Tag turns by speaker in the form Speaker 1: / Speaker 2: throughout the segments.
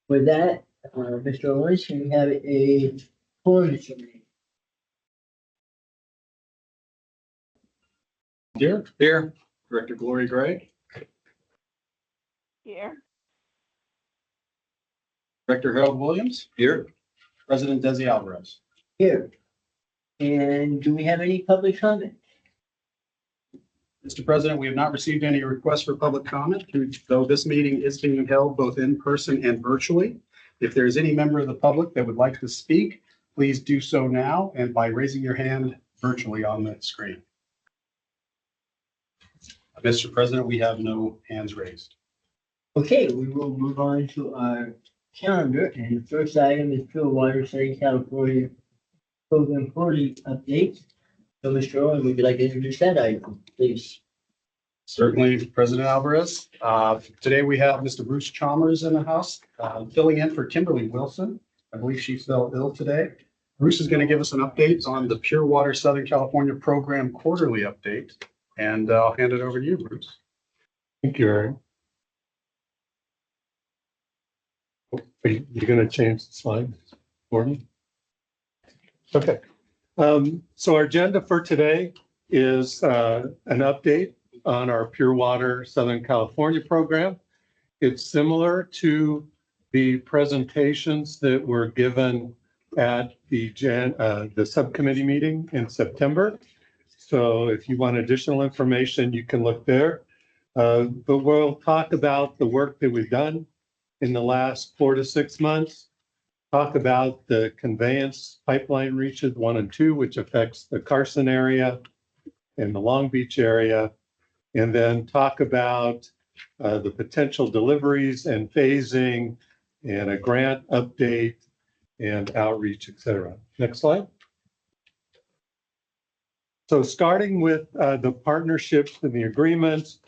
Speaker 1: With that, Mr. Owens, can we have a quorum summary?
Speaker 2: Here. Director Gloria Gray.
Speaker 3: Here.
Speaker 2: Director Harold Williams. Here. President Desi Alvarez.
Speaker 1: Here. And do we have any public comment?
Speaker 2: Mr. President, we have not received any requests for public comment, though this meeting is being held both in person and virtually. If there is any member of the public that would like to speak, please do so now and by raising your hand virtually on the screen. Mr. President, we have no hands raised.
Speaker 1: Okay, we will move on to our calendar, and the first item is Pure Water Southern California Program 40 update. So, Mr. Owen, would you like to introduce that item, please?
Speaker 2: Certainly, President Alvarez. Today we have Mr. Bruce Chalmers in the house, filling in for Kimberly Wilson. I believe she fell ill today. Bruce is going to give us an update on the Pure Water Southern California Program quarterly update. And I'll hand it over to you, Bruce.
Speaker 4: Thank you, Aaron. You're going to change the slide for me? Okay. So our agenda for today is an update on our Pure Water Southern California program. It's similar to the presentations that were given at the subcommittee meeting in September. So if you want additional information, you can look there. But we'll talk about the work that we've done in the last 4 to 6 months, talk about the conveyance pipeline reaches 1 and 2, which affects the Carson area and the Long Beach area, and then talk about the potential deliveries and phasing and a grant update and outreach, et cetera. Next slide. So starting with the partnerships and the agreements,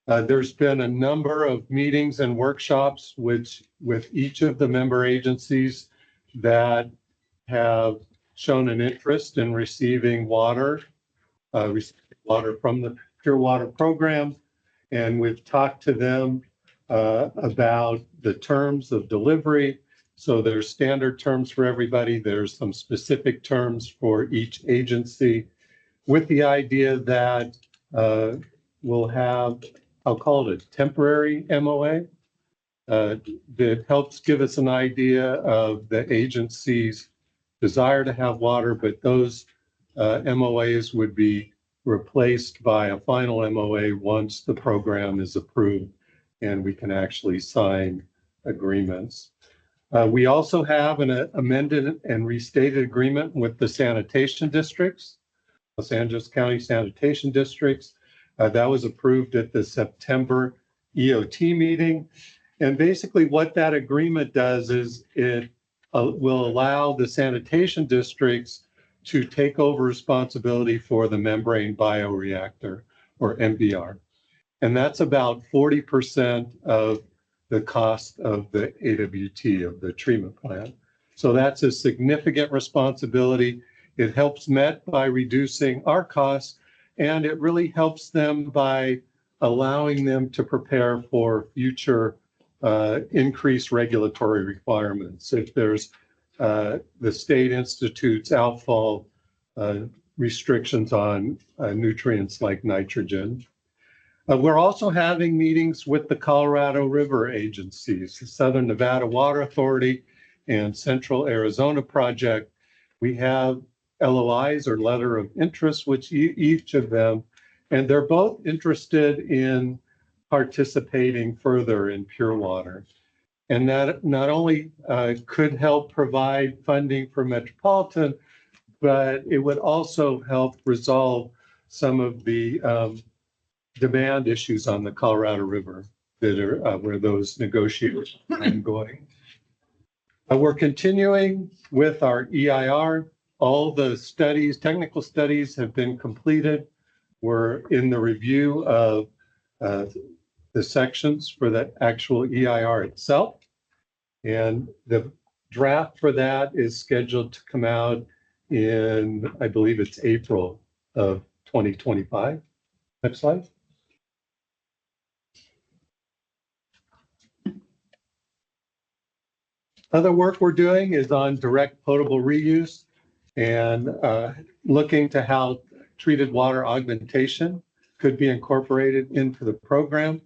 Speaker 4: there's been a number of meetings and workshops with each of the member agencies that have shown an interest in receiving water from the Pure Water program. And we've talked to them about the terms of delivery. So there's standard terms for everybody. There's some specific terms for each agency, with the idea that we'll have, I'll call it a temporary MOA that helps give us an idea of the agency's desire to have water, but those MOAs would be replaced by a final MOA once the program is approved and we can actually sign agreements. We also have an amended and restated agreement with the sanitation districts, Los Angeles County sanitation districts. That was approved at the September EOT meeting. And basically what that agreement does is it will allow the sanitation districts to take over responsibility for the membrane bioreactor, or MBR. And that's about 40% of the cost of the AWT, of the treatment plant. So that's a significant responsibility. It helps Met by reducing our costs, and it really helps them by allowing them to prepare for future increased regulatory requirements. If there's the state institutes outfall restrictions on nutrients like nitrogen. We're also having meetings with the Colorado River agencies, the Southern Nevada Water Authority and Central Arizona Project. We have LOIs, or letter of interest, which each of them, and they're both interested in participating further in Pure Water. And that not only could help provide funding for Metropolitan, but it would also help resolve some of the demand issues on the Colorado River that are where those negotiations are ongoing. We're continuing with our EIR. All the studies, technical studies, have been completed. We're in the review of the sections for the actual EIR itself. And the draft for that is scheduled to come out in, I believe it's April of 2025. Next slide. Other work we're doing is on direct potable reuse and looking to how treated water augmentation could be incorporated into the program.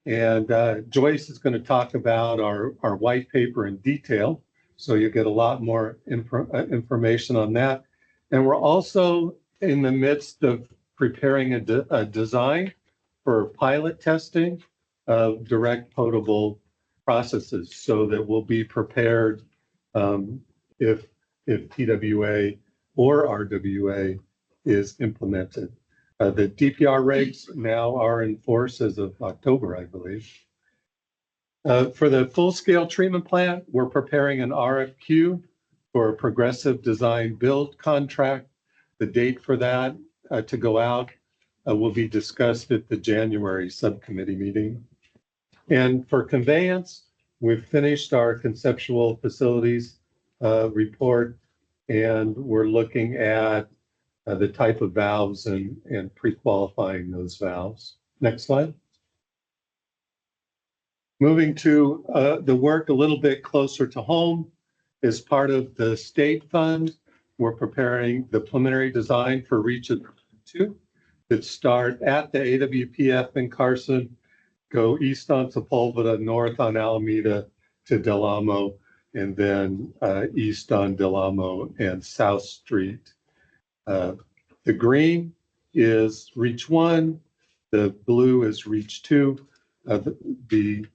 Speaker 4: And Joyce is going to talk about our white paper in detail. So you get a lot more information on that. And we're also in the midst of preparing a design for pilot testing of direct potable processes so that we'll be prepared if TWA or RWA is implemented. The DPR regs now are in force as of October, I believe. For the full-scale treatment plant, we're preparing an RFQ for a progressive design build contract. The date for that to go out will be discussed at the January subcommittee meeting. And for conveyance, we've finished our conceptual facilities report, and we're looking at the type of valves and pre-qualifying those valves. Next slide. Moving to the work a little bit closer to home, as part of the state fund, we're preparing the preliminary design for Reach 2 that start at the AWPF in Carson, go east on Sepulveda, north on Alameda to Del Amo, and then east on Del Amo and South Street. The green is Reach 1, the blue is Reach 2. The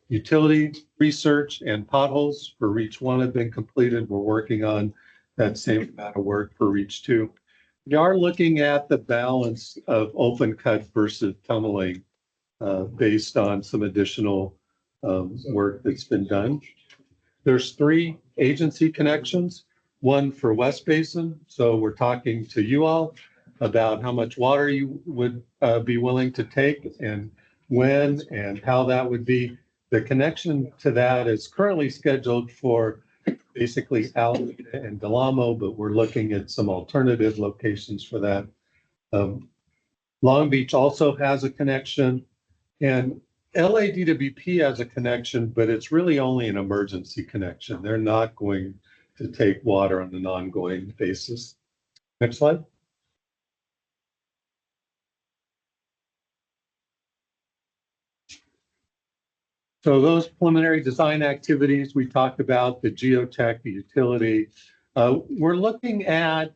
Speaker 4: utility research and potholes for Reach 1 have been completed. We're working on that same amount of work for Reach 2. We are looking at the balance of open cut versus tunneling based on some additional work that's been done. There's 3 agency connections, one for West Basin. So we're talking to you all about how much water you would be willing to take and when and how that would be. The connection to that is currently scheduled for basically Alameda and Del Amo, but we're looking at some alternative locations for that. Long Beach also has a connection, and LADWP has a connection, but it's really only an emergency connection. They're not going to take water on an ongoing basis. Next slide. So those preliminary design activities, we talked about the geotech, the utility. We're looking at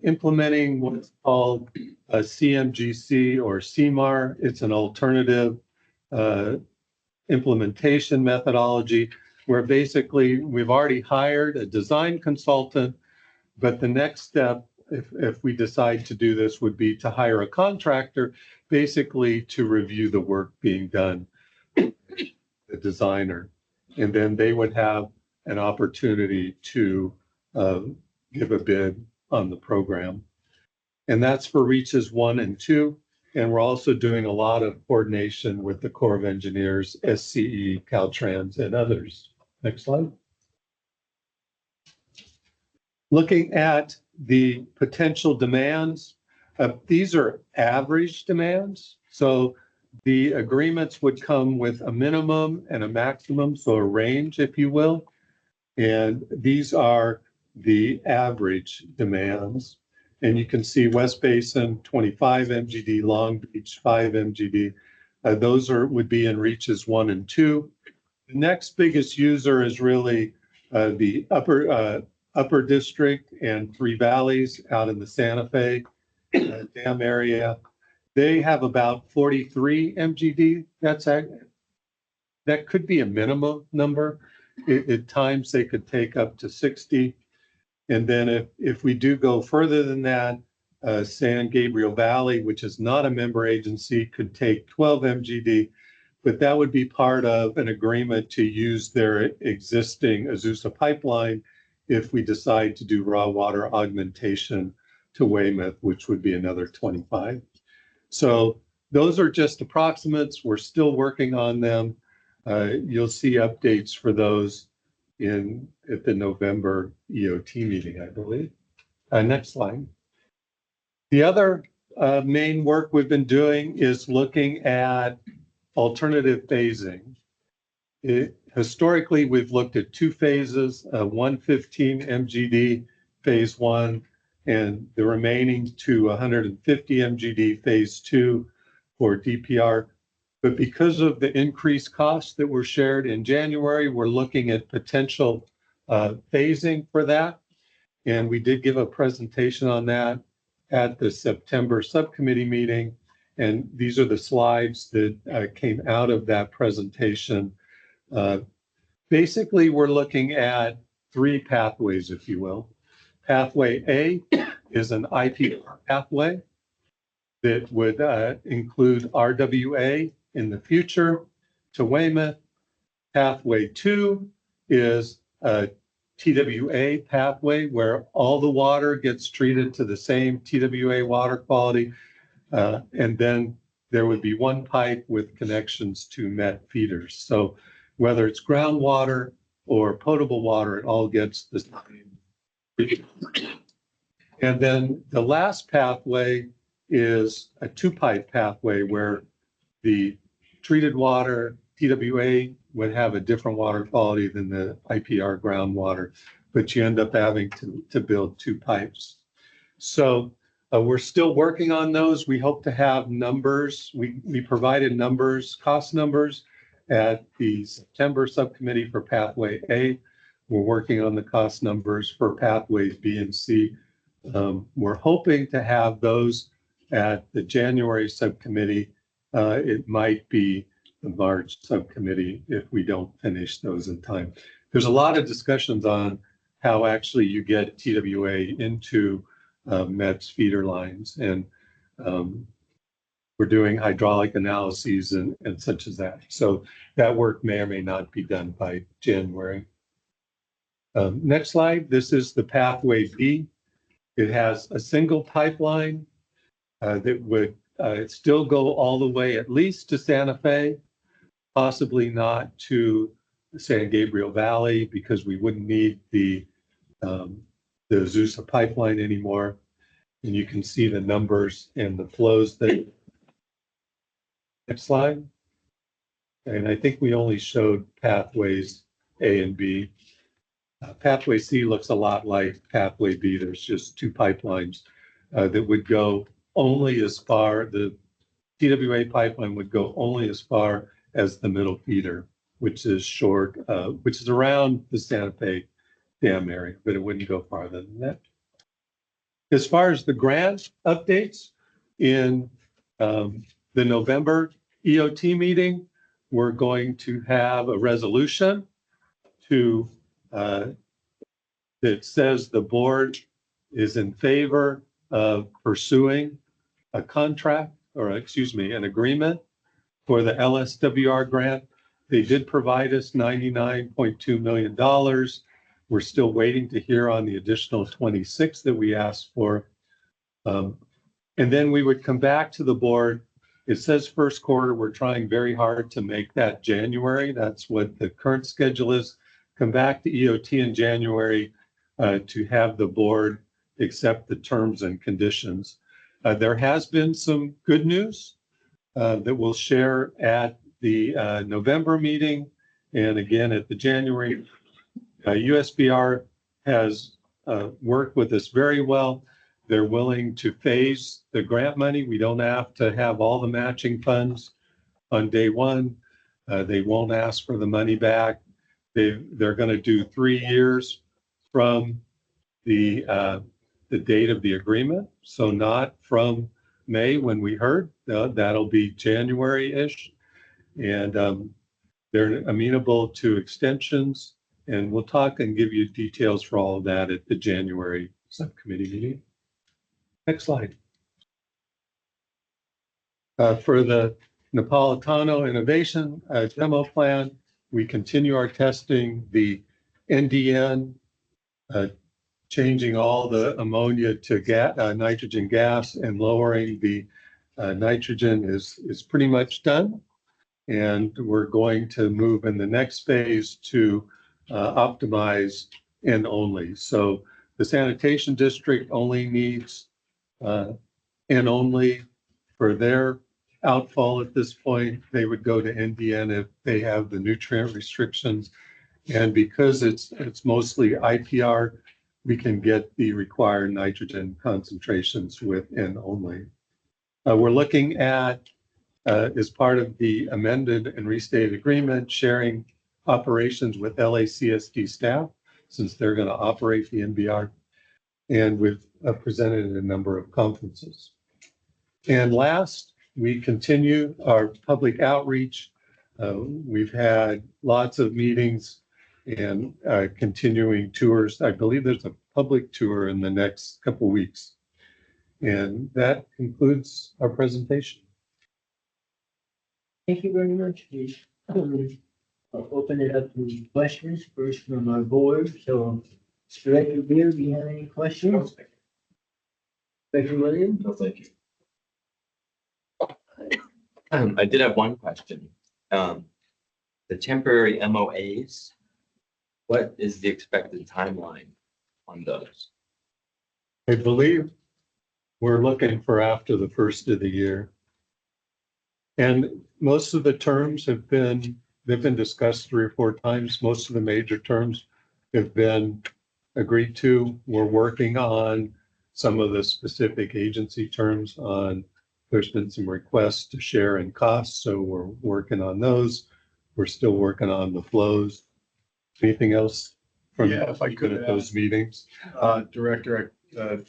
Speaker 4: implementing what's called a CMGC or CMAR. It's an alternative implementation methodology where basically we've already hired a design consultant, but the next step, if we decide to do this, would be to hire a contractor basically to review the work being done, the designer, and then they would have an opportunity to give a bid on the program. And that's for Reaches 1 and 2. And we're also doing a lot of coordination with the Corps of Engineers, SCE, Caltrans, and others. Next slide. Looking at the potential demands, these are average demands. So the agreements would come with a minimum and a maximum, so a range, if you will. And these are the average demands. And you can see West Basin, 25 MGD, Long Beach, 5 MGD. Those would be in Reaches 1 and 2. The next biggest user is really the upper district and Three Valleys out in the Santa Fe dam area. They have about 43 MGD. That could be a minimum number. At times they could take up to 60. And then if we do go further than that, San Gabriel Valley, which is not a member agency, could take 12 MGD, but that would be part of an agreement to use their existing Azusa pipeline if we decide to do raw water augmentation to Weymouth, which would be another 25. So those are just approximates. We're still working on them. You'll see updates for those at the November EOT meeting, I believe. Next slide. The other main work we've been doing is looking at alternative phasing. Historically, we've looked at two phases, 115 MGD phase one, and the remaining to 150 MGD phase two for DPR. But because of the increased costs that were shared in January, we're looking at potential phasing for that. And we did give a presentation on that at the September subcommittee meeting. And these are the slides that came out of that presentation. Basically, we're looking at three pathways, if you will. Pathway A is an IPR pathway that would include RWA in the future to Weymouth. Pathway 2 is a TWA pathway where all the water gets treated to the same TWA water quality. And then there would be one pipe with connections to met feeders. So whether it's groundwater or potable water, it all gets the same. And then the last pathway is a two-pipe pathway where the treated water, TWA, would have a different water quality than the IPR groundwater, but you end up having to build two pipes. So we're still working on those. We hope to have numbers. We provided numbers, cost numbers at the September subcommittee for pathway A. We're working on the cost numbers for pathways B and C. We're hoping to have those at the January subcommittee. It might be the March subcommittee if we don't finish those in time. There's a lot of discussions on how actually you get TWA into MET's feeder lines, and we're doing hydraulic analyses and such as that. So that work may or may not be done by January. Next slide. This is the pathway B. It has a single pipeline that would still go all the way at least to Santa Fe, possibly not to San Gabriel Valley because we wouldn't need the Azusa pipeline anymore. And you can see the numbers and the flows that. Next slide. And I think we only showed pathways A and B. Pathway C looks a lot like pathway B. There's just two pipelines that would go only as far, the TWA pipeline would go only as far as the middle feeder, which is short, which is around the Santa Fe Dam area, but it wouldn't go farther than that. As far as the grant updates, in the November EOT meeting, we're going to have a resolution to that says the board is in favor of pursuing a contract, or excuse me, an agreement for the LSWR grant. They did provide us $99.2 million. We're still waiting to hear on the additional 26 that we asked for. And then we would come back to the board. It says first quarter. We're trying very hard to make that January. That's what the current schedule is. Come back to EOT in January to have the board accept the terms and conditions. There has been some good news that we'll share at the November meeting and again at the January. USBR has worked with us very well. They're willing to phase the grant money. We don't have to have all the matching funds on day one. They won't ask for the money back. They're going to do 3 years from the date of the agreement. So not from May when we heard, that'll be January-ish. And they're amenable to extensions. And we'll talk and give you details for all of that at the January subcommittee meeting. Next slide. For the Napolitano Innovation demo plan, we continue our testing, the NDN, changing all the ammonia to nitrogen gas and lowering the nitrogen is pretty much done. And we're going to move in the next phase to optimize N only. So the sanitation district only needs N only for their outfall at this point, they would go to NDN if they have the nutrient restrictions. And because it's mostly IPR, we can get the required nitrogen concentrations with N only. We're looking at, as part of the amended and restated agreement, sharing operations with LACSD staff, since they're going to operate the NBR, and we've presented at a number of conferences. And last, we continue our public outreach. We've had lots of meetings and continuing tours. I believe there's a public tour in the next couple weeks. And that concludes our presentation.
Speaker 1: Thank you very much. I'll open it up to questions first from our board. So, Director Beer, do you have any questions? Director Williams?
Speaker 3: No, thank you. I did have one question. The temporary MOAs, what is the expected timeline on those?
Speaker 4: I believe we're looking for after the first of the year. And most of the terms they've been discussed 3 or 4 times. Most of the major terms have been agreed to. We're working on some of the specific agency terms on, there's been some requests to share in costs, so we're working on those. We're still working on the flows. Anything else from
Speaker 2: Yeah, if I could
Speaker 4: at those meetings?
Speaker 2: Director, the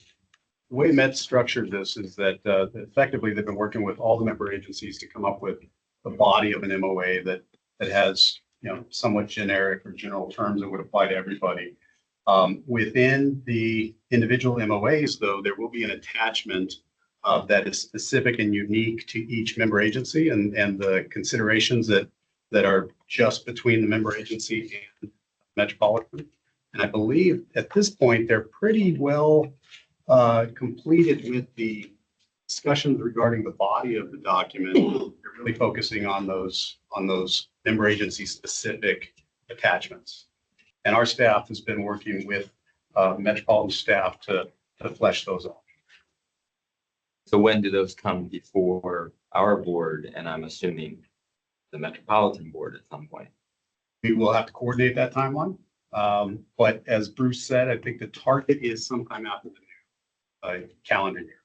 Speaker 2: way Met structured this is that effectively they've been working with all the member agencies to come up with the body of an MOA that has, somewhat generic or general terms that would apply to everybody. Within the individual MOAs, though, there will be an attachment that is specific and unique to each member agency and the considerations that are just between the member agency and Metropolitan. And I believe at this point, they're pretty well completed with the discussions regarding the body of the document. They're really focusing on those member agency specific attachments. And our staff has been working with Metropolitan staff to flesh those out.
Speaker 3: So when do those come before our board? And I'm assuming the Metropolitan board at some point.
Speaker 2: We will have to coordinate that timeline. But as Bruce said, I think the target is sometime after the new calendar year.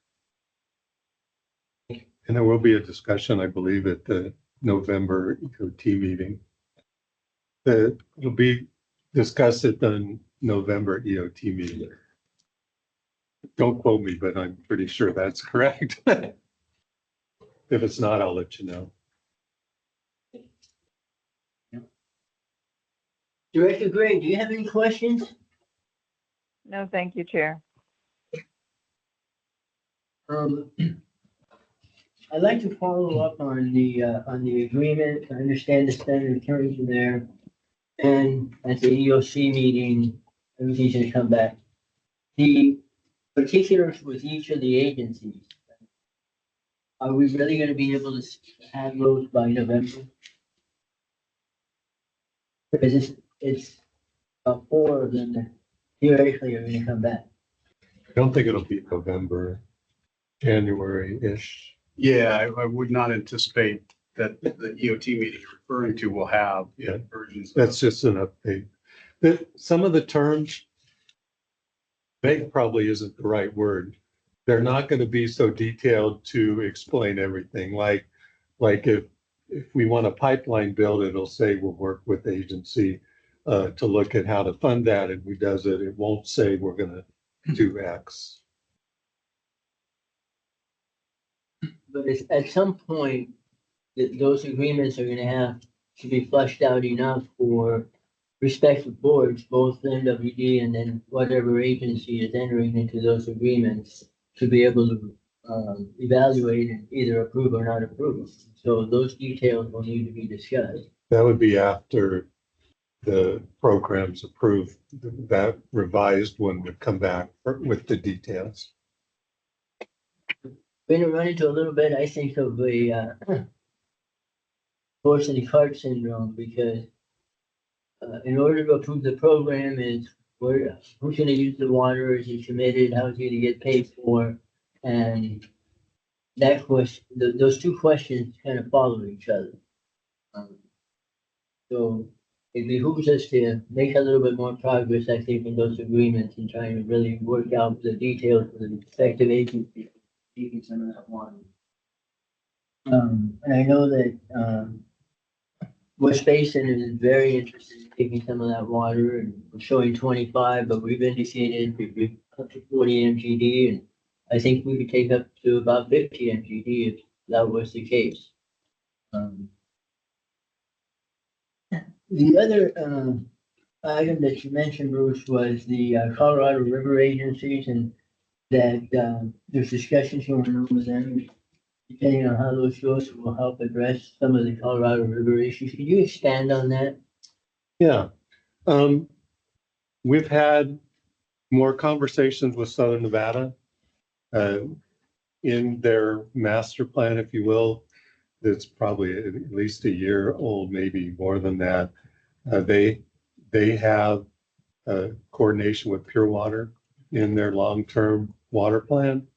Speaker 4: And there will be a discussion, I believe, at the November EOT meeting. It'll be discussed at the November EOT meeting. Don't quote me, but I'm pretty sure that's correct. If it's not, I'll let you know.
Speaker 1: Director Gray, do you have any questions?
Speaker 5: No, thank you, Chair.
Speaker 1: I'd like to follow up on the agreement. I understand the standard terms are there. And at the EOC meeting, everything's gonna come back. The particulars with each of the agencies, are we really gonna be able to have those by November? Because it's 4 of them that theoretically are gonna come back.
Speaker 4: I don't think it'll be November, January-ish.
Speaker 2: Yeah, I would not anticipate that the EOT meeting you're referring to will have versions.
Speaker 4: That's just an update. Some of the terms, vague probably isn't the right word. They're not going to be so detailed to explain everything. Like if we want a pipeline build, it'll say we'll work with the agency to look at how to fund that, and who does it. It won't say we're going to do X.
Speaker 1: But at some point, those agreements are gonna have to be fleshed out enough for respective boards, both the MWD and then whatever agency is entering into those agreements to be able to evaluate and either approve or not approve. So those details will need to be discussed.
Speaker 4: That would be after the program's approved. That revised one would come back with the details.
Speaker 1: We're gonna run into a little bit, I think, of a horse and the cart syndrome, because in order to approve the program is who's gonna use the water, is it committed, how's it gonna get paid for? And that question, those two questions kind of follow each other. Um, So it behooves us to make a little bit more progress, I think, in those agreements and trying to really work out the details for the respective agencies, keeping some of that water. And I know that, West Basin is very interested in taking some of that water and we're showing 25, but we've indicated we've up to 40 MGD and I think we could take up to about 50 MGD if that was the case. Um, The other, item that you mentioned, Bruce, was the Colorado River agencies and that, there's discussions going on with them. Depending on how those goes, will help address some of the Colorado River issues. Could you expand on that?
Speaker 4: Yeah. Um, we've had more conversations with Southern Nevada, in their master plan, if you will. That's probably at least a year old, maybe more than that. They have coordination with Pure Water in their long-term water plan.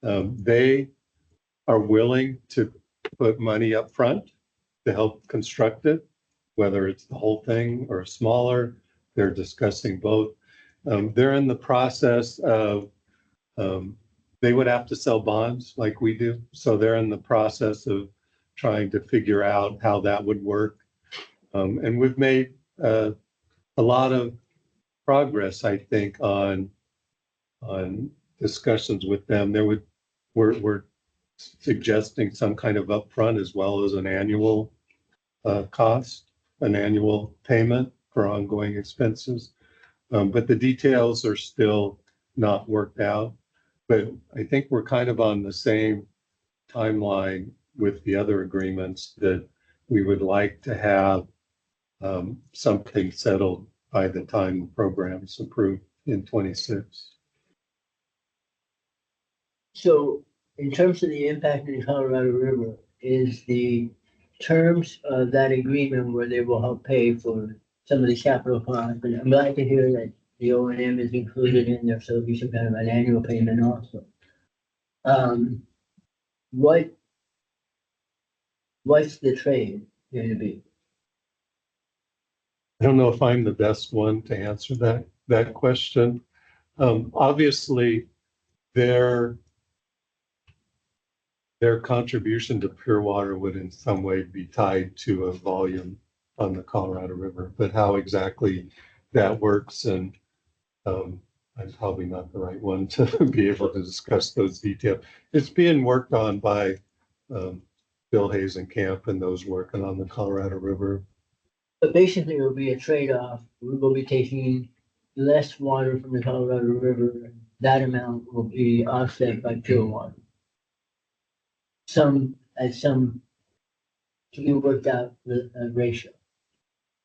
Speaker 4: They are willing to put money up front to help construct it, whether it's the whole thing or smaller. They're discussing both. They're in the process of, they would have to sell bonds like we do. So they're in the process of trying to figure out how that would work. And we've made a lot of progress, I think, on discussions with them. We're suggesting some kind of upfront as well as an annual cost, an annual payment for ongoing expenses. But the details are still not worked out. But I think we're kind of on the same timeline with the other agreements that we would like to have something settled by the time the program's approved in 26.
Speaker 1: So in terms of the impact in the Colorado River, is the terms of that agreement where they will help pay for some of the capital costs? And I'm glad to hear that the O and M is included in there, so it'll be some kind of an annual payment also. Um, what, what's the trade going to be?
Speaker 4: I don't know if I'm the best one to answer that question. Obviously, their contribution to Pure Water would in some way be tied to a volume on the Colorado River, but how exactly that works and I'm probably not the right one to be able to discuss those details. It's being worked on by Bill Hazenkamp and those working on the Colorado River.
Speaker 1: But basically, it will be a trade-off. We will be taking less water from the Colorado River. That amount will be offset by pure water. Some, at some, to be worked out the ratio.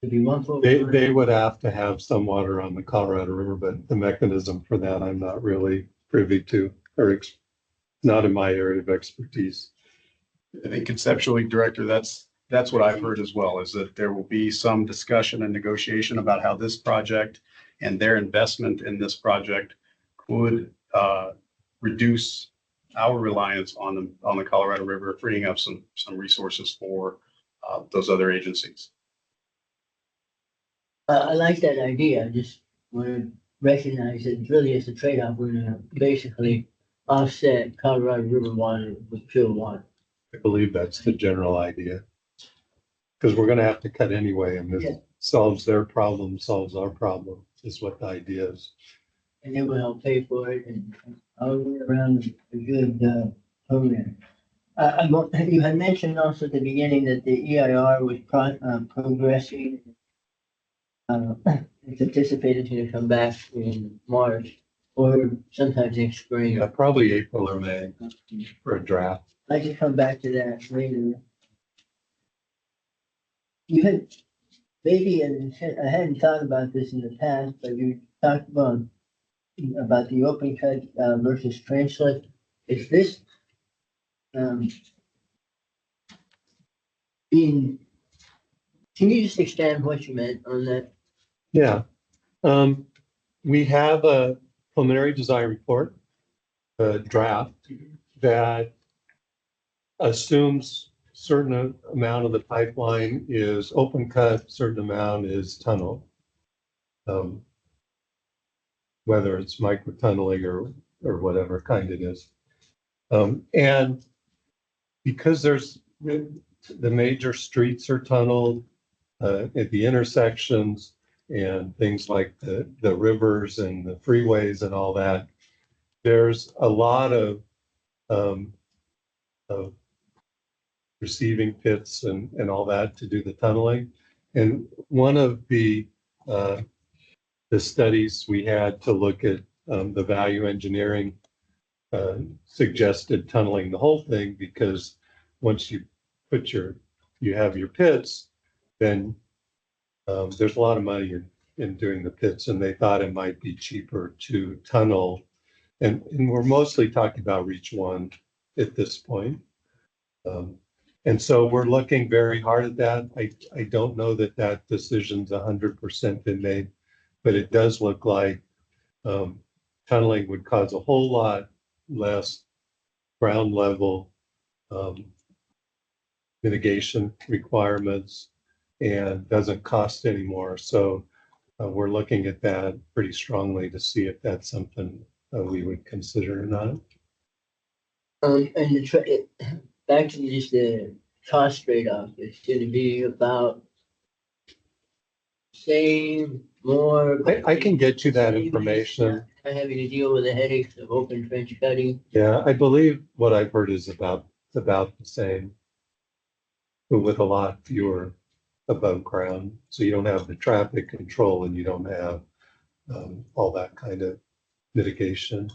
Speaker 1: To be 1 for 1.
Speaker 4: They would have to have some water on the Colorado River, but the mechanism for that I'm not really privy to, or not in my area of expertise.
Speaker 2: I think conceptually, Director, that's what I've heard as well, is that there will be some discussion and negotiation about how this project and their investment in this project could reduce our reliance on the Colorado River, freeing up some resources for those other agencies.
Speaker 1: I like that idea. I just want to recognize that really it's a trade-off. We're gonna basically offset Colorado River water with pure water.
Speaker 4: I believe that's the general idea. Because we're gonna have to cut anyway, and this
Speaker 1: Yeah.
Speaker 4: solves their problem, solves our problem, is what the idea is.
Speaker 1: And it will help pay for it and all the way around a good program. You had mentioned also at the beginning that the EIR was progressing. It's anticipated to come back in March or sometime next spring.
Speaker 4: Yeah, probably April or May for a draft.
Speaker 1: I can come back to that later. You had, maybe, and I hadn't thought about this in the past, but you talked about the open cut versus trenchless. Is this being, can you just expand what you meant on that?
Speaker 4: Yeah. We have a preliminary design report, a draft that assumes certain amount of the pipeline is open cut, certain amount is tunnel. Whether it's micro tunneling or whatever kind it is. And because there's the major streets are tunneled at the intersections and things like the rivers and the freeways and all that, there's a lot of receiving pits and all that to do the tunneling. And one of the studies we had to look at the value engineering suggested tunneling the whole thing, because once you have your pits, then there's a lot of money in doing the pits, and they thought it might be cheaper to tunnel. And we're mostly talking about Reach 1 at this point. And so we're looking very hard at that. I don't know that that decision's 100% been made, but it does look like tunneling would cause a whole lot less ground level mitigation requirements and doesn't cost anymore. So we're looking at that pretty strongly to see if that's something we would consider or not.
Speaker 1: And back to just the cost trade-off, it's going to be about same, more.
Speaker 4: I can get you that information.
Speaker 1: Not having to deal with the headaches of open trench cutting.
Speaker 4: Yeah, I believe what I've heard is about the same, but with a lot fewer above ground. So you don't have the traffic control and you don't have all that kind of mitigation.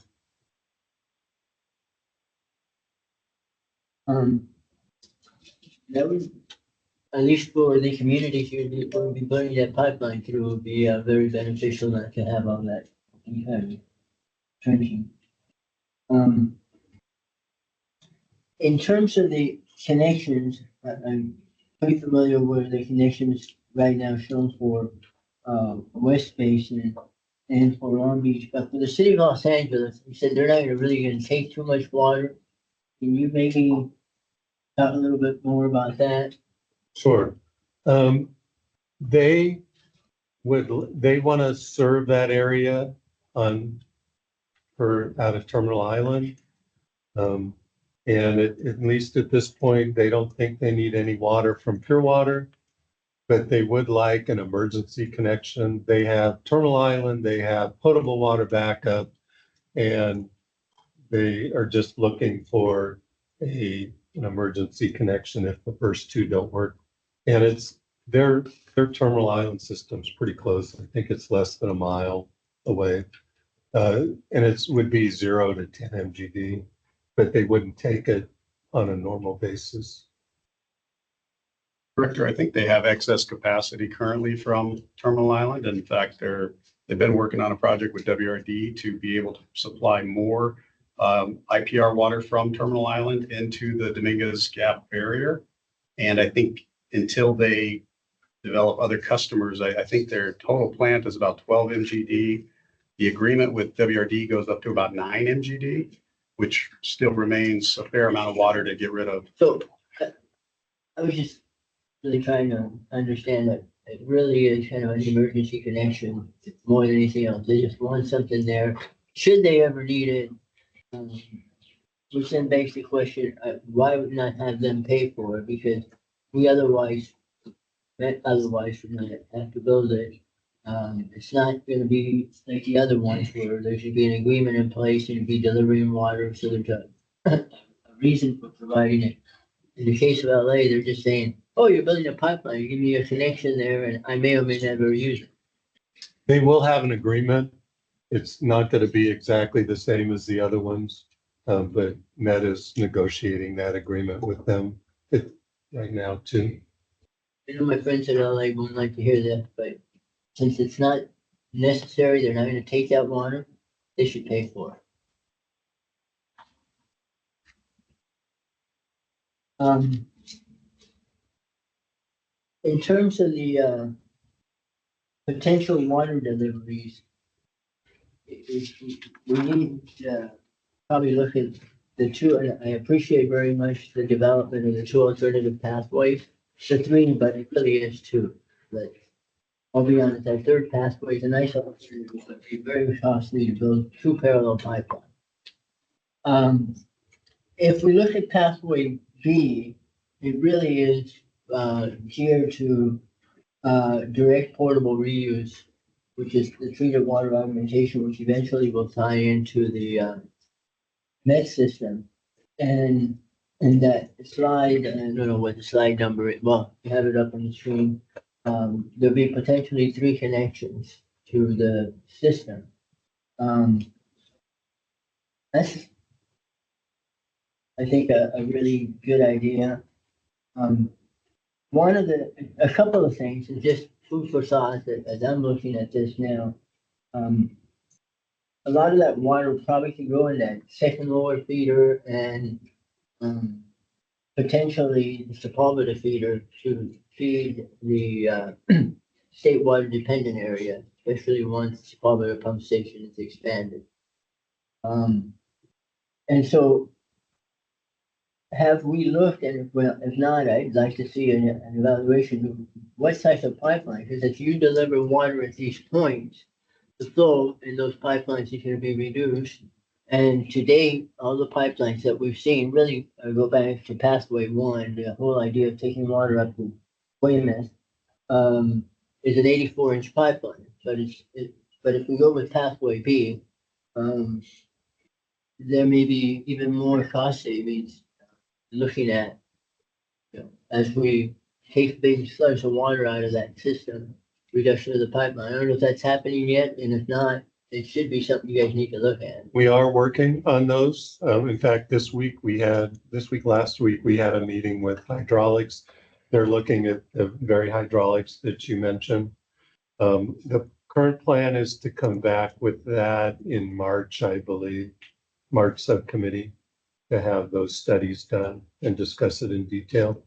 Speaker 1: That would, at least for the communities you would be putting that pipeline through, would be very beneficial not to have all that trenching. In terms of the connections, I'm pretty familiar with the connections right now shown for West Basin and for Long Beach, but for the city of Los Angeles, you said they're not really going to take too much water. Can you maybe talk a little bit more about that?
Speaker 4: Sure. They want to serve that area out of Terminal Island. And at least at this point, they don't think they need any water from Pure Water, but they would like an emergency connection. They have Terminal Island, they have potable water backup, and they are just looking for an emergency connection if the first two don't work. And it's their Terminal Island system's pretty close. I think it's less than a mile away. And it would be 0 to 10 MGD, but they wouldn't take it on a normal basis.
Speaker 2: Director, I think they have excess capacity currently from Terminal Island. In fact, they've been working on a project with WRD to be able to supply more IPR water from Terminal Island into the Dominguez Gap barrier. And I think until they develop other customers, I think their total plant is about 12 MGD. The agreement with WRD goes up to about 9 MGD, which still remains a fair amount of water to get rid of.
Speaker 1: So I was just really trying to understand that it really is kind of an emergency connection more than anything else. They just want something there, should they ever need it. Which then begs the question, why would not have them pay for it? Because we otherwise would not have to build it. It's not going to be like the other ones where there should be an agreement in place and it'd be delivering water, so there's a reason for providing it. In the case of LA, they're just saying, oh, you're building a pipeline, you give me a connection there and I may or may never use it.
Speaker 4: They will have an agreement. It's not going to be exactly the same as the other ones, but Met is negotiating that agreement with them right now too.
Speaker 1: I know my friends in LA wouldn't like to hear that, but since it's not necessary, they're not going to take that water, they should pay for it. In terms of the potential water deliveries, we need to probably look at the two, and I appreciate very much the development of the two alternative pathways. The three, but it really is two. But I'll be honest, that third pathway is a nice alternative, but it's very costly to build two parallel pipelines. If we look at pathway B, it really is, geared to, direct portable reuse, which is the treated water augmentation, which eventually will tie into the, med system. And that slide, I don't know what the slide number is, well, you have it up on the screen. There'll be potentially 3 connections to the system. That's, I think, a really good idea. A couple of things, and just food for thought as I'm looking at this now. A lot of that water probably could go in that second lower feeder and potentially the Sepulveda feeder to feed the state water dependent area, especially once Sepulveda pump station is expanded. And so have we looked, and if not, I'd like to see an evaluation of what type of pipeline, because if you deliver water at these points, the flow in those pipelines is going to be reduced. And to date, all the pipelines that we've seen really go back to pathway 1, the whole idea of taking water up to Weymouth, is an 84-inch pipeline. But but if we go with pathway B, there may be even more cost savings looking at, as we take big slugs of water out of that system, reduction of the pipeline. I don't know if that's happening yet, and if not, it should be something you guys need to look at.
Speaker 4: We are working on those. In fact, last week, we had a meeting with hydraulics. They're looking at the very hydraulics that you mentioned. The current plan is to come back with that in March, I believe, March subcommittee, to have those studies done and discuss it in detail.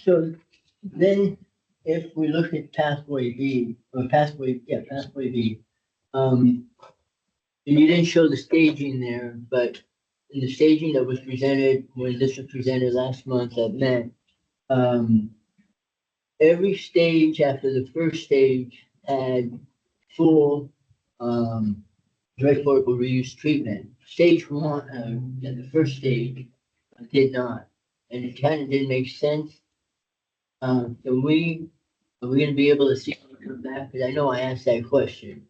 Speaker 1: So then if we look at pathway B, pathway B, and you didn't show the staging there, but in the staging that was presented, when this was presented last month at Met, every stage after the first stage had full, direct portable reuse treatment. Stage 1, the first stage did not, and it kind of didn't make sense. Are we gonna be able to see it come back? Because I know I asked that question.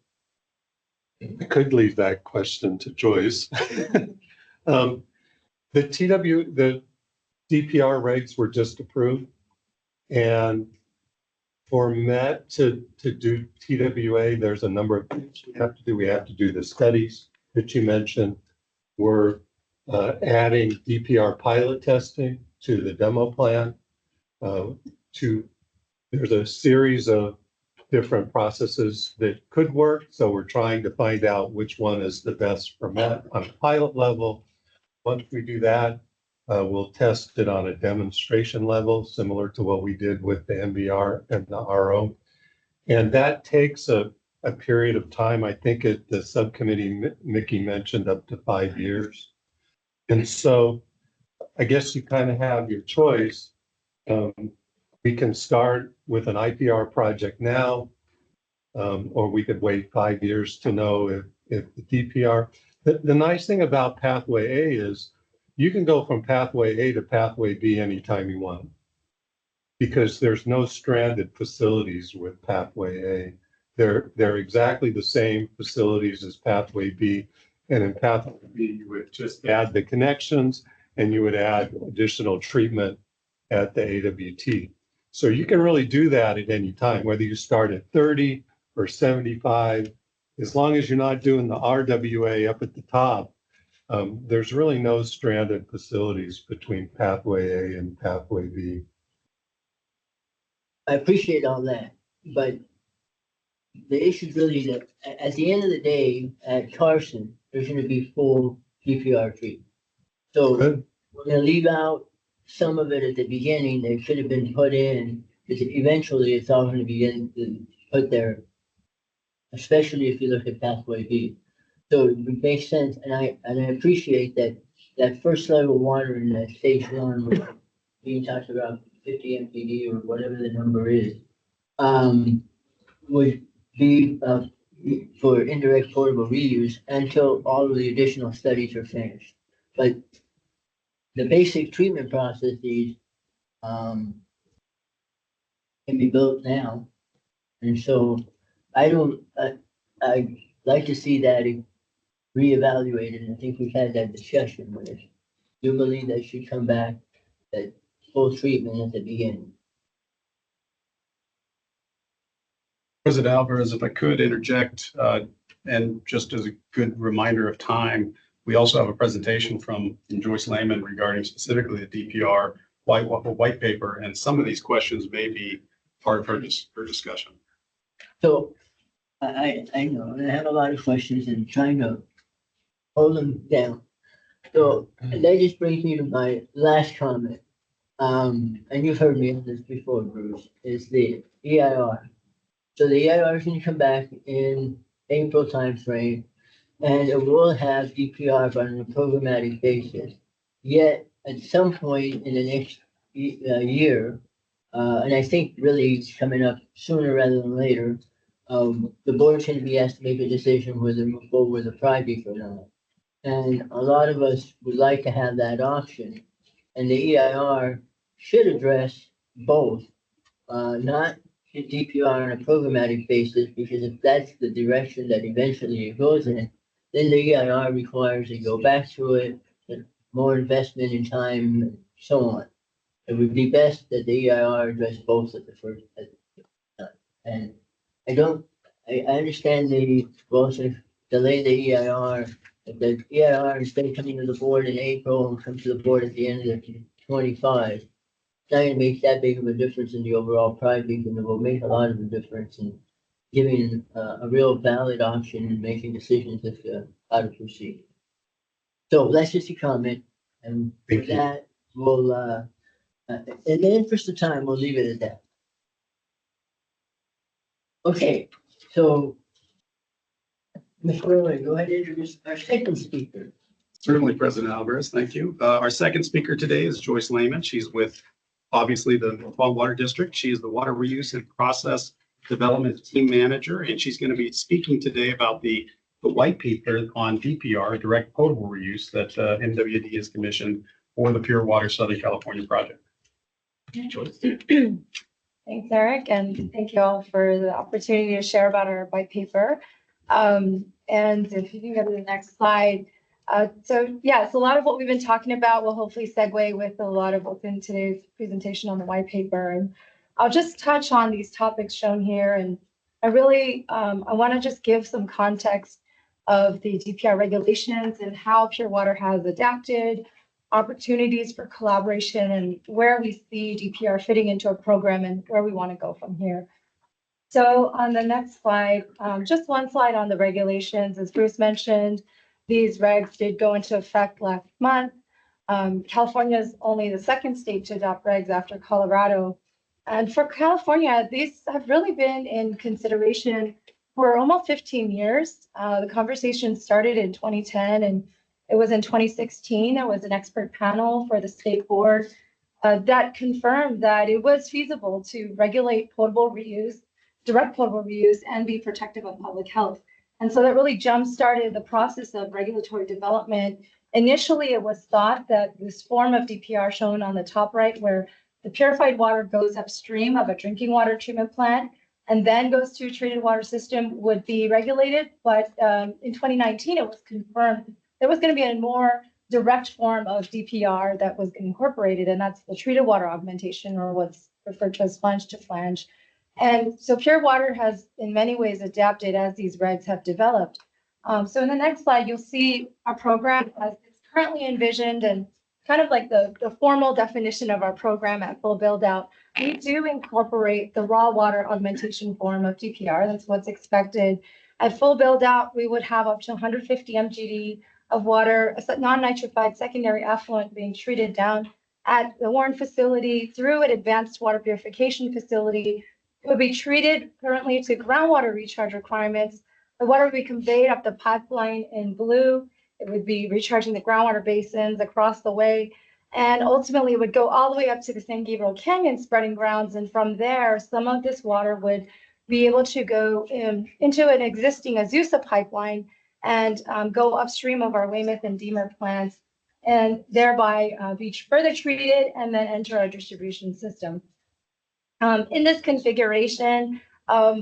Speaker 4: I could leave that question to Joyce. The DPR regs were just approved. And for Met to do TWA, there's a number of things we have to do. We have to do the studies that you mentioned. We're adding DPR pilot testing to the demo plan. There's a series of different processes that could work. So we're trying to find out which one is the best for Met on a pilot level. Once we do that, we'll test it on a demonstration level, similar to what we did with the MBR and the RO. And that takes a period of time. I think at the subcommittee, Mickey mentioned up to 5 years. And so I guess you kind of have your choice. We can start with an IPR project now, or we could wait 5 years to know if the DPR. The nice thing about pathway A is you can go from pathway A to pathway B anytime you want, because there's no stranded facilities with pathway A. They're exactly the same facilities as pathway B. And in pathway B, you would just add the connections and you would add additional treatment at the AWT. So you can really do that at any time, whether you start at 30 or 75, as long as you're not doing the RWA up at the top. There's really no stranded facilities between pathway A and pathway B.
Speaker 1: I appreciate all that, but the issue is really that at the end of the day, at Carson, there's gonna be full DPR treatment. So
Speaker 4: Good.
Speaker 1: we're gonna leave out some of it at the beginning that should have been put in, because eventually it's all gonna be in, put there, especially if you look at pathway B. So it would make sense, and I appreciate that that first level water in that stage one was being talked about 50 MPD or whatever the number is, would be for indirect portable reuse until all of the additional studies are finished. But the basic treatment processes can be built now, and so I don't. I'd like to see that reevaluated. And I think we've had that discussion with it. Do believe that should come back at full treatment at the beginning.
Speaker 2: President Alvarez, if I could interject, and just as a good reminder of time, we also have a presentation from Joyce Lehman regarding specifically the DPR white paper, and some of these questions may be part of her discussion.
Speaker 1: So I know, and I have a lot of questions and trying to hold them down. So that just brings me to my last comment. And you've heard me on this before, Bruce, is the EIR. So the EIR is going to come back in April timeframe, and it will have DPR but on a programmatic basis. Yet at some point in the next year, and I think really it's coming up sooner rather than later, the board's going to be asked to make a decision whether to move forward with a project or not. And a lot of us would like to have that option. And the EIR should address both, not the DPR on a programmatic basis, because if that's the direction that eventually it goes in, then the EIR requires you go back to it, more investment in time, and so on. It would be best that the EIR address both at the first time. And I understand the, well, to delay the EIR. If the EIR instead of coming to the board in April and come to the board at the end of 25, it's not going to make that big of a difference in the overall project, and it will make a lot of a difference in giving a real valid option and making decisions as to how to proceed. So that's just a comment, and with that, we'll, in the interest of time, we'll leave it at that. Okay, so Mr. Roy, go ahead and introduce our second speaker.
Speaker 2: Certainly, President Alvarez, thank you. Our second speaker today is Joyce Lehman. She's with, obviously, the Fall Water District. She is the Water Reuse and Process Development Team Manager, and she's going to be speaking today about the white paper on DPR, direct potable reuse, that MWD has commissioned for the Pure Water Southern California project. Joyce.
Speaker 6: Thanks, Eric, and thank you all for the opportunity to share about our white paper. And if you can go to the next slide. So yes, a lot of what we've been talking about will hopefully segue with a lot of what's in today's presentation on the white paper. And I'll just touch on these topics shown here. And I really, I want to just give some context of the DPR regulations and how Pure Water has adapted, opportunities for collaboration, and where we see DPR fitting into a program and where we want to go from here. So on the next slide, just one slide on the regulations. As Bruce mentioned, these regs did go into effect last month. California is only the second state to adopt regs after Colorado. And for California, these have really been in consideration for almost 15 years. The conversation started in 2010, and it was in 2016. There was an expert panel for the state board that confirmed that it was feasible to regulate potable reuse, direct potable reuse, and be protective of public health. And so that really jump-started the process of regulatory development. Initially, it was thought that this form of DPR shown on the top right, where the purified water goes upstream of a drinking water treatment plant and then goes to a treated water system, would be regulated. But in 2019, it was confirmed there was going to be a more direct form of DPR that was incorporated, and that's the treated water augmentation, or what's referred to as flange to flange. And so Pure Water has in many ways adapted as these regs have developed. So in the next slide, you'll see our program as it's currently envisioned, and kind of like the formal definition of our program at full build out. We do incorporate the raw water augmentation form of DPR. That's what's expected. At full build out, we would have up to 150 MGD of water, non-nitrified secondary effluent being treated down at the Warren facility through an advanced water purification facility It would be treated currently to groundwater recharge requirements. The water would be conveyed up the pipeline in blue. It would be recharging the groundwater basins across the way. And ultimately, it would go all the way up to the San Gabriel Canyon spreading grounds. And from there, some of this water would be able to go into an existing Azusa pipeline and go upstream of our Weymouth and Deemer plants, and thereby be further treated and then enter our distribution system. In this configuration,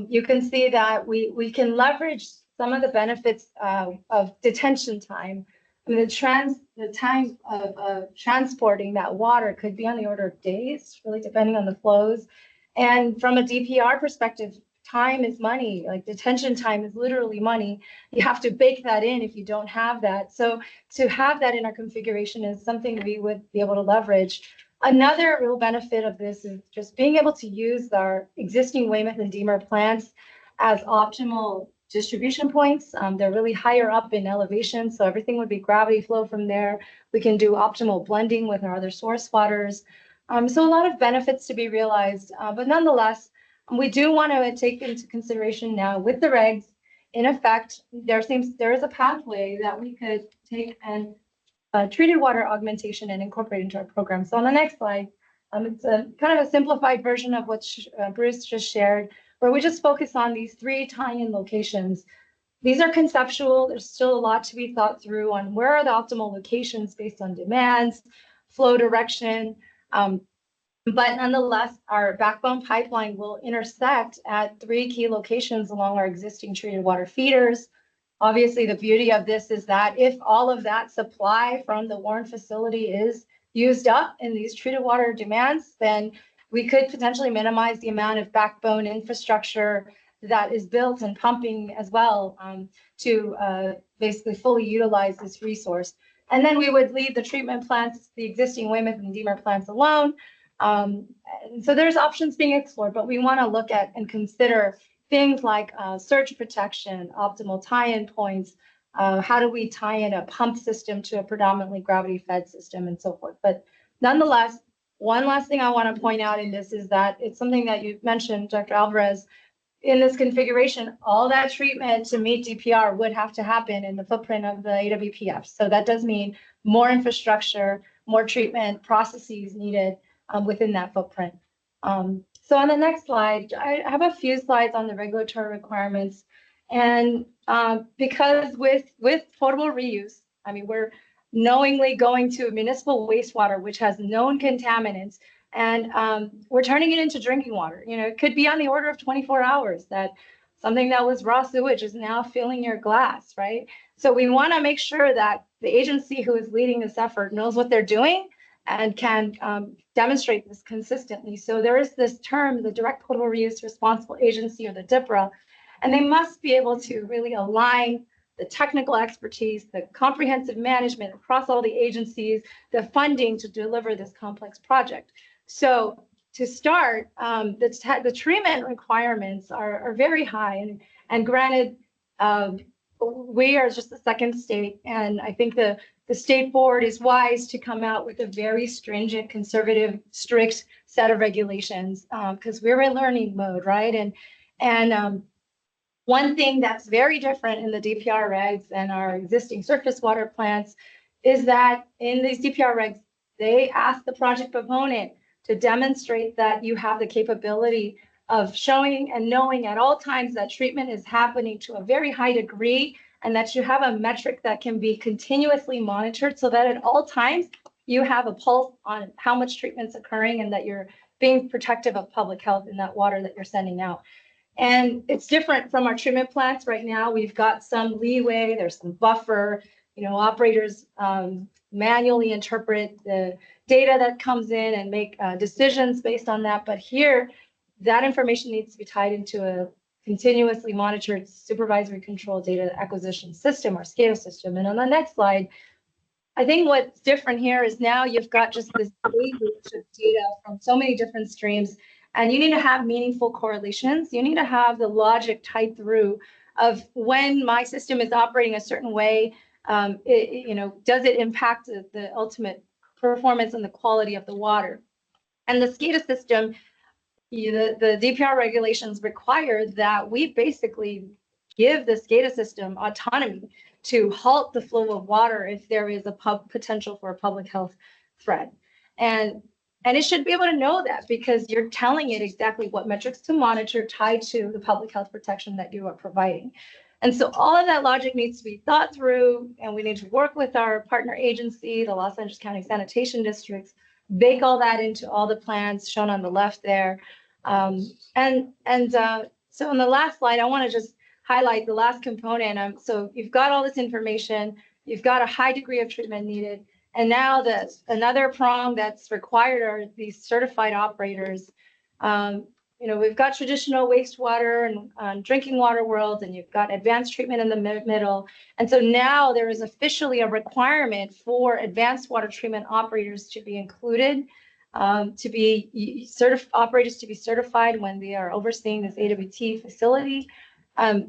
Speaker 6: you can see that we can leverage some of the benefits of detention time. I mean, the time of transporting that water could be on the order of days, really depending on the flows. And from a DPR perspective, time is money. Like detention time is literally money. You have to bake that in if you don't have that. So to have that in our configuration is something we would be able to leverage. Another real benefit of this is just being able to use our existing Weymouth and Deemer plants as optimal distribution points. They're really higher up in elevation, so everything would be gravity flow from there. We can do optimal blending with our other source waters. So a lot of benefits to be realized, but nonetheless, we do want to take into consideration now with the regs in effect, there is a pathway that we could take and treated water augmentation and incorporate into our program. So on the next slide, it's a kind of a simplified version of what Bruce just shared, where we just focus on these 3 tie-in locations. These are conceptual. There's still a lot to be thought through on where are the optimal locations based on demands, flow direction. But nonetheless, our backbone pipeline will intersect at 3 key locations along our existing treated water feeders. Obviously, the beauty of this is that if all of that supply from the Warren facility is used up in these treated water demands, then we could potentially minimize the amount of backbone infrastructure that is built and pumping as well to basically fully utilize this resource. And then we would leave the treatment plants, the existing Weymouth and Deemer plants alone. So there's options being explored, but we want to look at and consider things like surge protection, optimal tie-in points, how do we tie in a pump system to a predominantly gravity-fed system and so forth. But nonetheless, one last thing I want to point out in this is that it's something that you mentioned, Dr. Alvarez, in this configuration, all that treatment to meet DPR would have to happen in the footprint of the AWPF. So that does mean more infrastructure, more treatment processes needed within that footprint. So on the next slide, I have a few slides on the regulatory requirements. And because with potable reuse, I mean, we're knowingly going to municipal wastewater, which has known contaminants, and we're turning it into drinking water. You know, it could be on the order of 24 hours that something that was raw sewage is now filling your glass, right? So we want to make sure that the agency who is leading this effort knows what they're doing and can demonstrate this consistently. So there is this term, the Direct Potable Reuse Responsible Agency, or the DIPRA, and they must be able to really align the technical expertise, the comprehensive management across all the agencies, the funding to deliver this complex project. So to start, the treatment requirements are very high, and granted, we are just the second state, and I think the state board is wise to come out with a very stringent, conservative, strict set of regulations because we're in learning mode, right? And one thing that's very different in the DPR regs and our existing surface water plants is that in these DPR regs, they ask the project proponent to demonstrate that you have the capability of showing and knowing at all times that treatment is happening to a very high degree, and that you have a metric that can be continuously monitored so that at all times you have a pulse on how much treatment's occurring and that you're being protective of public health in that water that you're sending out. And it's different from our treatment plants right now. We've got some leeway, there's some buffer, you know, operators manually interpret the data that comes in and make decisions based on that. But here, that information needs to be tied into a continuously monitored supervisory control data acquisition system, or SCADA system. And on the next slide, I think what's different here is now you've got just this big of data from so many different streams, and you need to have meaningful correlations. You need to have the logic tied through of when my system is operating a certain way, does it impact the ultimate performance and the quality of the water? And the SCADA system the DPR regulations require that we basically give the SCADA system autonomy to halt the flow of water if there is a potential for a public health threat. And it should be able to know that because you're telling it exactly what metrics to monitor tied to the public health protection that you are providing. And so all of that logic needs to be thought through, and we need to work with our partner agency, the Los Angeles County Sanitation Districts, bake all that into all the plans shown on the left there. So on the last slide, I want to just highlight the last component. So you've got all this information, you've got a high degree of treatment needed, and now another prong that's required are these certified operators. We've got traditional wastewater and drinking water world, and you've got advanced treatment in the middle. And so now there is officially a requirement for advanced water treatment operators to be included, operators to be certified when they are overseeing this AWT facility.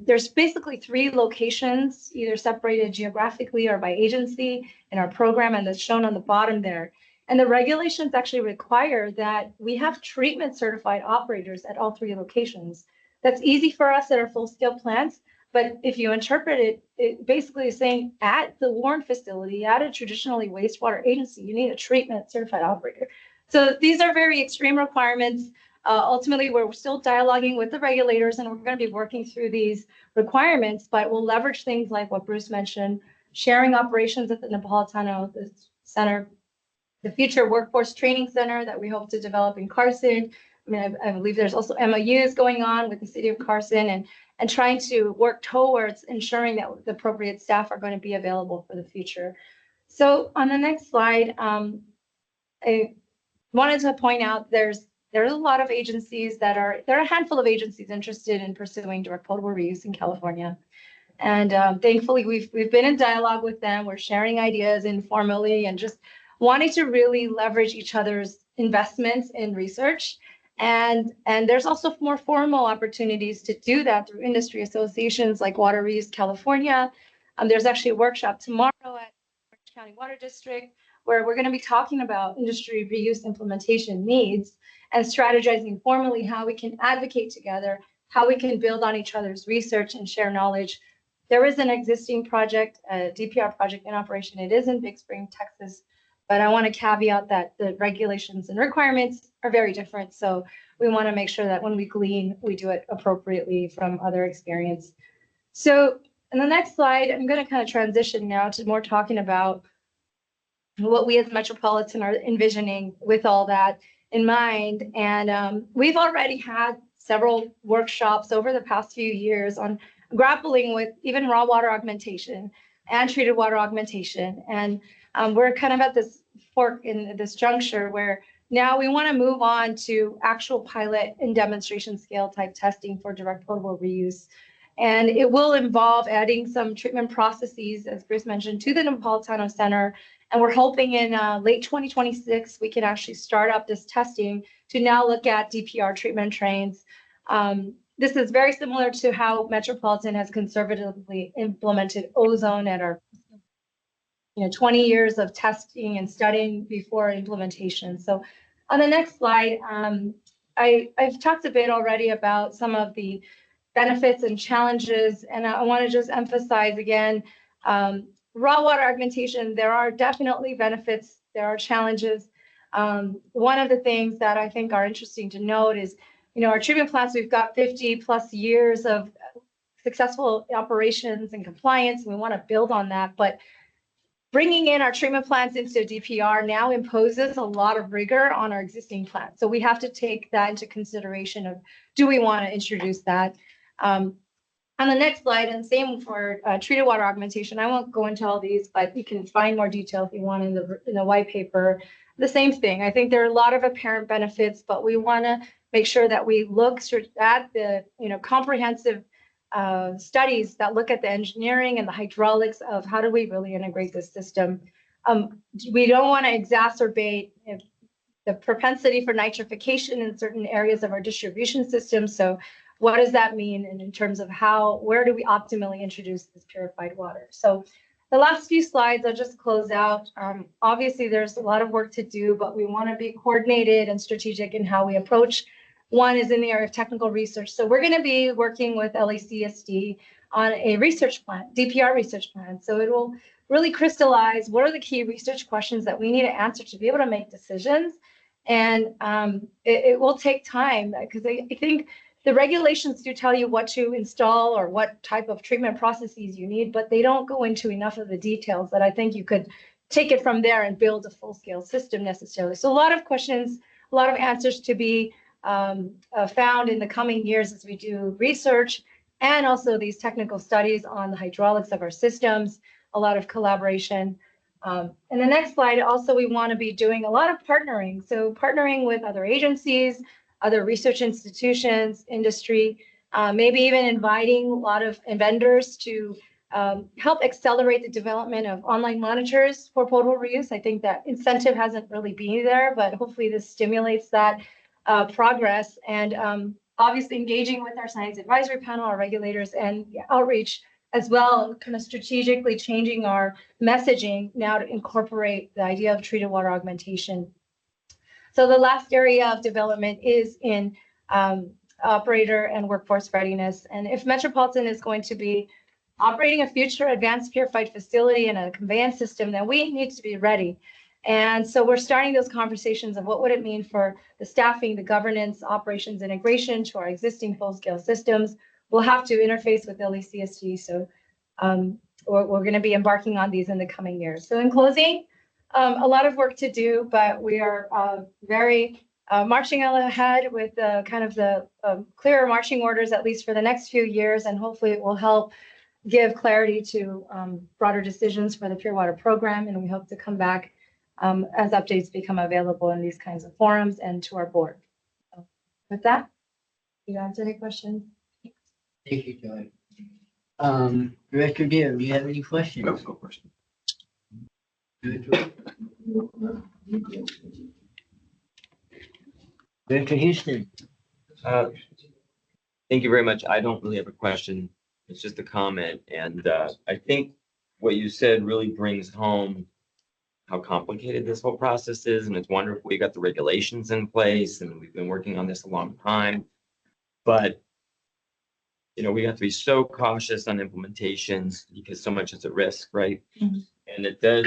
Speaker 6: There's basically 3 locations, either separated geographically or by agency in our program, and that's shown on the bottom there. And the regulations actually require that we have treatment certified operators at all 3 locations. That's easy for us at our full-scale plants, but if you interpret it, it basically is saying at the Warren facility, at a traditionally wastewater agency, you need a treatment certified operator. So these are very extreme requirements. Ultimately, we're still dialoguing with the regulators, and we're going to be working through these requirements, but we'll leverage things like what Bruce mentioned, sharing operations at the Napolitano Center, the future workforce training center that we hope to develop in Carson. I mean, I believe there's also MOUs going on with the city of Carson and trying to work towards ensuring that the appropriate staff are going to be available for the future. So on the next slide, I wanted to point out there's a lot of agencies there are a handful of agencies interested in pursuing direct potable reuse in California. And thankfully, we've been in dialogue with them. We're sharing ideas informally and just wanting to really leverage each other's investments in research. And there's also more formal opportunities to do that through industry associations like Water Reuse California. There's actually a workshop tomorrow at Orange County Water District where we're going to be talking about industry reuse implementation needs and strategizing formally how we can advocate together, how we can build on each other's research and share knowledge. There is an existing project, a DPR project in operation. It is in Big Spring, Texas, but I want to caveat that the regulations and requirements are very different. So we want to make sure that when we glean, we do it appropriately from other experience. So in the next slide, I'm going to kind of transition now to more talking about what we as Metropolitan are envisioning with all that in mind. And we've already had several workshops over the past few years on grappling with even raw water augmentation and treated water augmentation. And we're kind of at this fork in this juncture where now we want to move on to actual pilot and demonstration scale type testing for direct potable reuse. And it will involve adding some treatment processes, as Bruce mentioned, to the Napolitano Center. And we're hoping in late 2026, we can actually start up this testing to now look at DPR treatment trains. This is very similar to how Metropolitan has conservatively implemented ozone at our 20 years of testing and studying before implementation. So on the next slide, I've talked a bit already about some of the benefits and challenges, and I want to just emphasize again, raw water augmentation, there are definitely benefits, there are challenges. One of the things that I think are interesting to note is, our treatment plants, we've got 50 plus years of successful operations and compliance, and we want to build on that. But bringing in our treatment plants into DPR now imposes a lot of rigor on our existing plants. So we have to take that into consideration of, do we want to introduce that? On the next slide, and same for treated water augmentation, I won't go into all these, but you can find more detail if you want in the white paper. The same thing. I think there are a lot of apparent benefits, but we want to make sure that we look at the comprehensive studies that look at the engineering and the hydraulics of how do we really integrate this system. We don't want to exacerbate the propensity for nitrification in certain areas of our distribution system. So what does that mean in terms of where do we optimally introduce this purified water? So the last few slides, I'll just close out. Obviously, there's a lot of work to do, but we want to be coordinated and strategic in how we approach one is in the area of technical research. So we're going to be working with LACSD on a research plan, DPR research plan. So it will really crystallize what are the key research questions that we need to answer to be able to make decisions. And it will take time because I think the regulations do tell you what to install or what type of treatment processes you need, but they don't go into enough of the details that I think you could take it from there and build a full-scale system necessarily. So a lot of questions, a lot of answers to be found in the coming years as we do research and also these technical studies on the hydraulics of our systems, a lot of collaboration. And the next slide, also, we want to be doing a lot of partnering. So partnering with other agencies, other research institutions, industry, maybe even inviting a lot of vendors to help accelerate the development of online monitors for potable reuse. I think that incentive hasn't really been there, but hopefully this stimulates that progress. And obviously engaging with our science advisory panel, our regulators, and outreach as well, kind of strategically changing our messaging now to incorporate the idea of treated water augmentation. So the last area of development is in operator and workforce readiness. And if Metropolitan is going to be operating a future advanced purified facility and a conveyance system, then we need to be ready. And so we're starting those conversations of what would it mean for the staffing, the governance, operations integration to our existing full-scale systems. We'll have to interface with LACSD. So we're going to be embarking on these in the coming years. So in closing, a lot of work to do, but we are very marching ahead with kind of the clearer marching orders, at least for the next few years. And hopefully it will help give clarity to broader decisions for the Pure Water program. And we hope to come back as updates become available in these kinds of forums and to our board. So with that, you answer any questions?
Speaker 1: Thank you, Joy. Director Deere, do you have any questions?
Speaker 2: No question.
Speaker 1: Director Houston?
Speaker 3: Thank you very much. I don't really have a question. It's just a comment. And I think what you said really brings home how complicated this whole process is. And it's wonderful we got the regulations in place and we've been working on this a long time. But, you know, we have to be so cautious on implementations because so much is at risk, right?
Speaker 6: Mm-hmm.
Speaker 3: And it does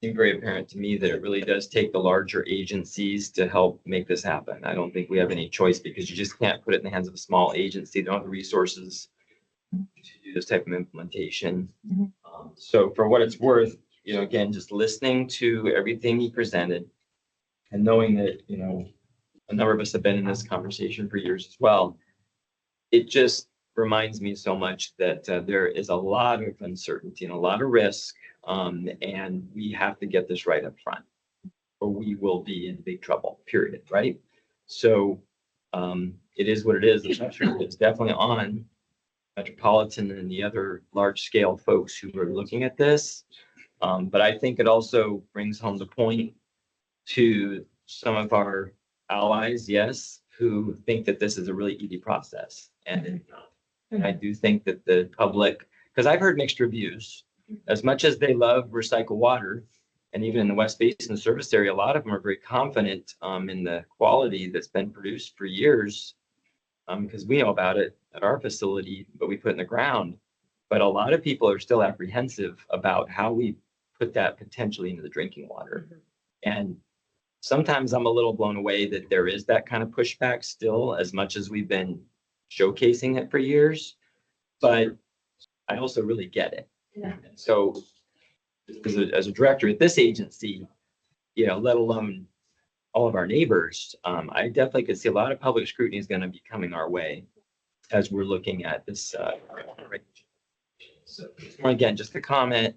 Speaker 3: seem very apparent to me that it really does take the larger agencies to help make this happen. I don't think we have any choice because you just can't put it in the hands of a small agency. They don't have the resources to do this type of implementation.
Speaker 6: Mhm.
Speaker 3: So for what it's worth, you know, again, just listening to everything he presented and knowing that, you know, a number of us have been in this conversation for years as well. It just reminds me so much that there is a lot of uncertainty and a lot of risk. And we have to get this right up front or we will be in big trouble, period, right? So it is what it is. The pressure is definitely on Metropolitan and the other large scale folks who are looking at this. But I think it also brings home the point to some of our allies, yes, who think that this is a really easy process. And it's not. And I do think that the public, because I've heard mixed reviews, as much as they love recycled water, and even in the West Basin service area, a lot of them are very confident in the quality that's been produced for years, because we know about it at our facility, but we put it in the ground. But a lot of people are still apprehensive about how we put that potentially into the drinking water. And sometimes I'm a little blown away that there is that kind of pushback still, as much as we've been showcasing it for years. But I also really get it.
Speaker 6: Yeah.
Speaker 3: So as a director at this agency, you know, let alone all of our neighbors, I definitely could see a lot of public scrutiny is going to be coming our way as we're looking at this. So again, just a comment.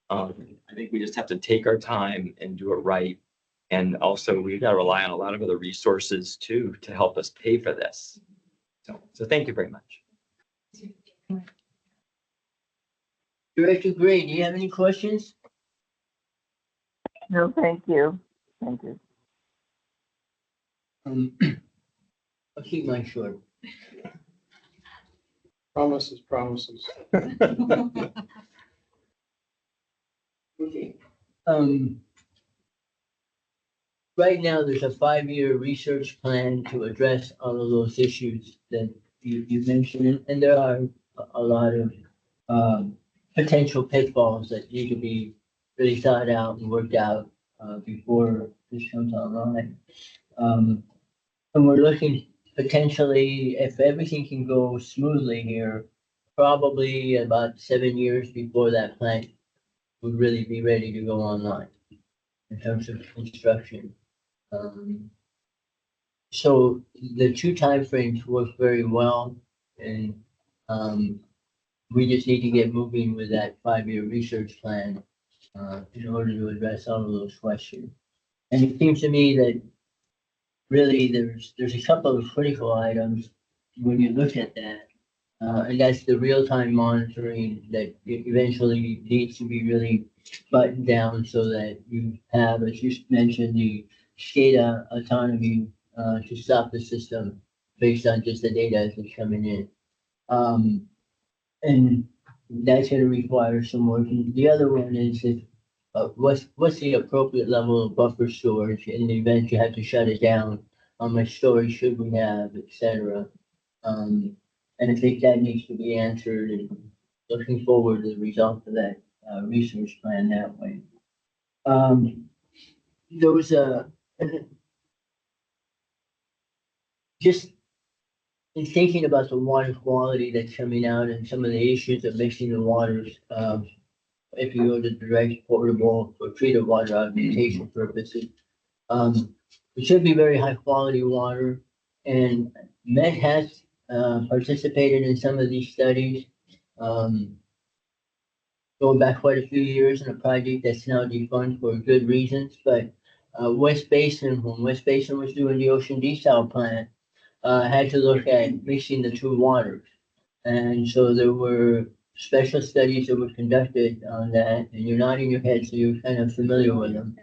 Speaker 3: I think we just have to take our time and do it right. And also we've got to rely on a lot of other resources too, to help us pay for this. So thank you very much.
Speaker 1: Director Gray, do you have any questions?
Speaker 5: No, thank you. Thank you.
Speaker 1: I'll keep mine short.
Speaker 4: Promises, promises.
Speaker 1: Okay. right now, there's a 5-year research plan to address all of those issues that you mentioned, and there are a lot of potential pitfalls that need to be really thought out and worked out before this comes online. And we're looking potentially, if everything can go smoothly here, probably about 7 years before that plant would really be ready to go online in terms of construction. Um, So the two timeframes work very well, and we just need to get moving with that 5-year research plan in order to address all of those questions. And it seems to me that really there's a couple of critical items when you look at that. And that's the real-time monitoring that eventually needs to be really buttoned down so that you have, as you mentioned, the SCADA autonomy to stop the system based on just the data as it's coming in. And that's gonna require some work. And the other one is if, what's the appropriate level of buffer storage in the event you have to shut it down? How much storage should we have, et cetera? And I think that needs to be answered and looking forward to the result of that, research plan that way. There was a, just in thinking about the water quality that's coming out and some of the issues of mixing the waters, if you go to direct portable or treated water augmentation purposes, it should be very high quality water. And Met has participated in some of these studies, going back quite a few years in a project that's now defunct for good reasons. But West Basin, when West Basin was doing the ocean desal plant, had to look at mixing the two waters. And so there were special studies that were conducted on that, and you're nodding your head, so you're kind of familiar with them.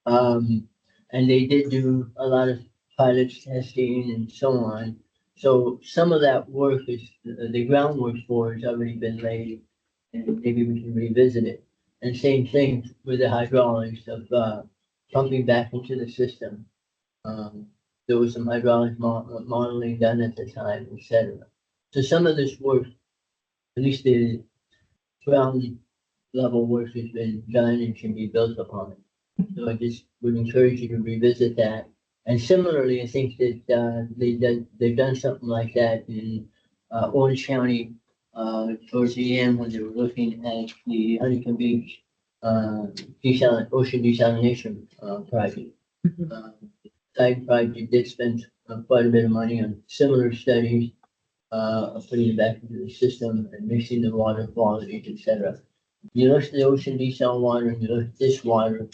Speaker 1: And they did do a lot of pilot testing and so on. So some of that work is, the groundwork for has already been laid, and maybe we can revisit it. And same thing with the hydraulics of pumping back into the system. There was some hydraulic modeling done at the time, et cetera. So some of this work, at least the ground level work has been done and can be built upon. So I just would encourage you to revisit that. And similarly, I think that they've done something like that in Orange County towards the end when they were looking at the Huntington Beach ocean desalination project. Side project did spend quite a bit of money on similar studies of putting it back into the system and mixing the water quality, et cetera. You look at the ocean desal water and you look at this water,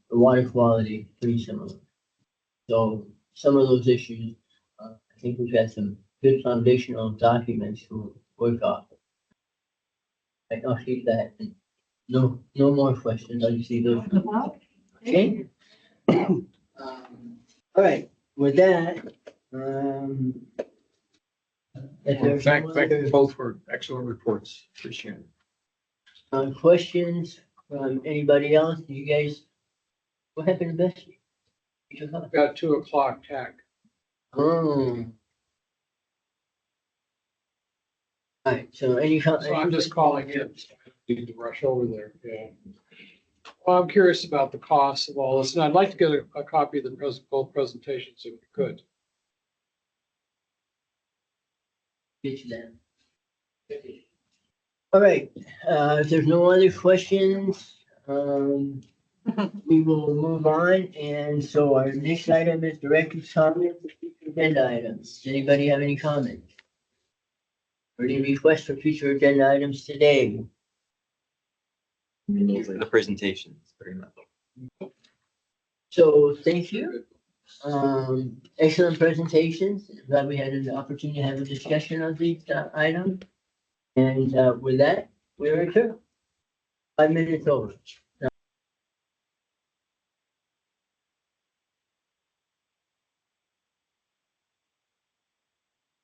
Speaker 1: the water quality is pretty similar. So some of those issues, I think we've got some good foundational documents to work off. I'll keep that. No more questions. I see those. Okay. All right, with that, if there's no
Speaker 7: Thank you
Speaker 1: other,
Speaker 7: both for excellent reports. Appreciate it.
Speaker 1: questions from anybody else, you guys, what happened to Bessie? You took off?
Speaker 7: Got 2:00 tack.
Speaker 1: Oh. All right, so
Speaker 7: So I'm just calling in. Need to rush over there. Yeah. Well, I'm curious about the costs of all this, and I'd like to get a copy of both presentations if we could.
Speaker 1: Get you that. All right, if there's no other questions, we will move on. And so our next item is director's comments, agenda items. Does anybody have any comments? Or any requests for future agenda items today?
Speaker 3: The presentations, very much.
Speaker 1: So thank you. Excellent presentations. Glad we had an opportunity to have a discussion on these items. And with that, we're adjourned. 5 minutes over.